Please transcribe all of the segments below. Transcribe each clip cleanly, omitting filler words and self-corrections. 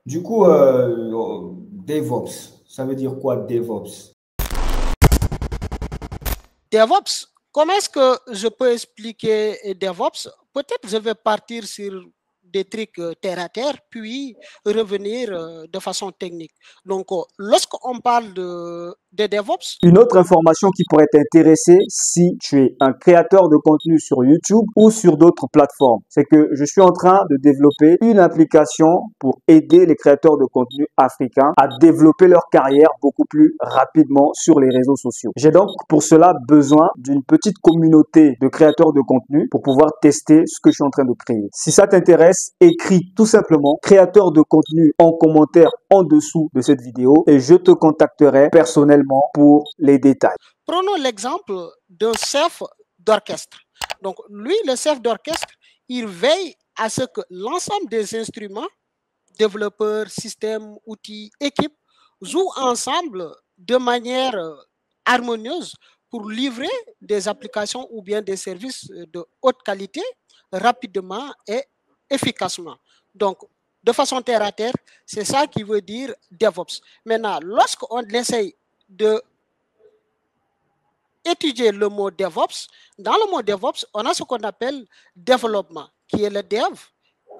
Du coup, DevOps, ça veut dire quoi DevOps? DevOps, comment est-ce que je peux expliquer DevOps? Peut-être je vais partir sur des trucs terre à terre, puis revenir de façon technique. Donc, lorsqu'on parle de DevOps, Une autre information qui pourrait t'intéresser si tu es un créateur de contenu sur YouTube ou sur d'autres plateformes, c'est que je suis en train de développer une application pour aider les créateurs de contenu africains à développer leur carrière beaucoup plus rapidement sur les réseaux sociaux. J'ai donc pour cela besoin d'une petite communauté de créateurs de contenu pour pouvoir tester ce que je suis en train de créer. Si ça t'intéresse, écris tout simplement créateur de contenu en commentaire en dessous de cette vidéo et je te contacterai personnellement pour les détails. prenons l'exemple d'un chef d'orchestre. Donc, lui, le chef d'orchestre, il veille à ce que l'ensemble des instruments, développeurs, systèmes, outils, équipes, jouent ensemble de manière harmonieuse pour livrer des applications ou bien des services de haute qualité rapidement et efficacement. Donc, de façon terre à terre, c'est ça qui veut dire DevOps. Maintenant, lorsqu'on essaye de étudier le mot DevOps, dans le mot DevOps, on a ce qu'on appelle développement, qui est le dev,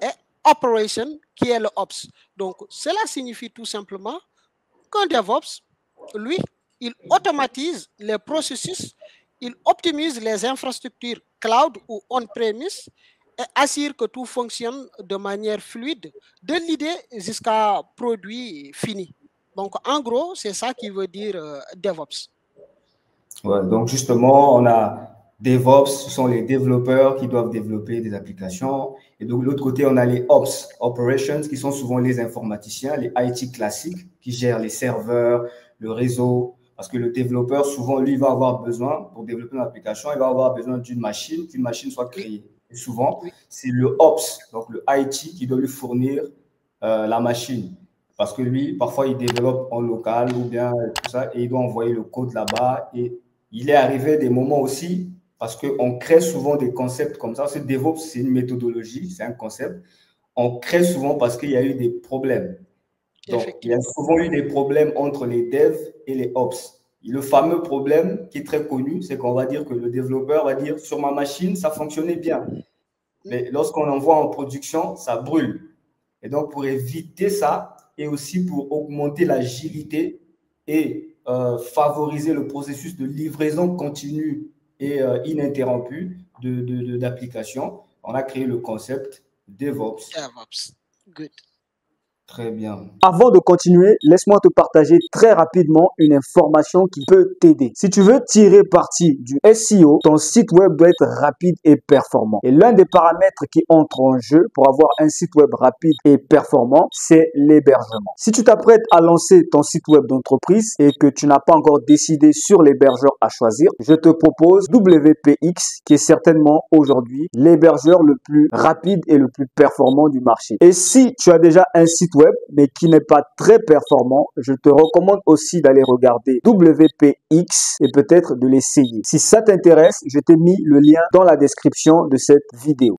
et operation, qui est le ops. Donc, cela signifie tout simplement qu'un DevOps, lui, il automatise les processus, il optimise les infrastructures cloud ou on-premise et assure que tout fonctionne de manière fluide, de l'idée jusqu'à produit fini. Donc, en gros, c'est ça qui veut dire DevOps. Ouais, donc justement, on a DevOps, ce sont les développeurs qui doivent développer des applications. Et donc, de l'autre côté, on a les Ops, Operations, qui sont souvent les informaticiens, les IT classiques, qui gèrent les serveurs, le réseau. Parce que le développeur, souvent, lui, va avoir besoin, pour développer une application, il va avoir besoin d'une machine, qu'une machine soit créée. Et souvent, Oui. c'est le Ops, donc le IT, qui doit lui fournir la machine. Parce que lui, parfois, il développe en local ou bien tout ça, et il doit envoyer le code là-bas. Et il est arrivé des moments aussi, parce qu'on crée souvent des concepts comme ça. Ce DevOps, c'est une méthodologie, c'est un concept. On crée souvent parce qu'il y a eu des problèmes. Donc, il y a souvent eu des problèmes entre les devs et les ops. Et le fameux problème qui est très connu, c'est qu'on va dire que le développeur va dire sur ma machine, ça fonctionnait bien. Mais lorsqu'on envoie en production, ça brûle. Et donc, pour éviter ça et aussi pour augmenter l'agilité et favoriser le processus de livraison continue et ininterrompue d'applications, on a créé le concept DevOps. DevOps. Good. Très bien. Avant de continuer, laisse-moi te partager très rapidement une information qui peut t'aider. Si tu veux tirer parti du SEO, ton site web doit être rapide et performant. Et l'un des paramètres qui entre en jeu pour avoir un site web rapide et performant, c'est l'hébergement. Si tu t'apprêtes à lancer ton site web d'entreprise et que tu n'as pas encore décidé sur l'hébergeur à choisir, je te propose WPX qui est certainement aujourd'hui l'hébergeur le plus rapide et le plus performant du marché. Et si tu as déjà un site web mais qui n'est pas très performant, je te recommande aussi d'aller regarder WPX et peut-être de l'essayer. Si ça t'intéresse, je t'ai mis le lien dans la description de cette vidéo.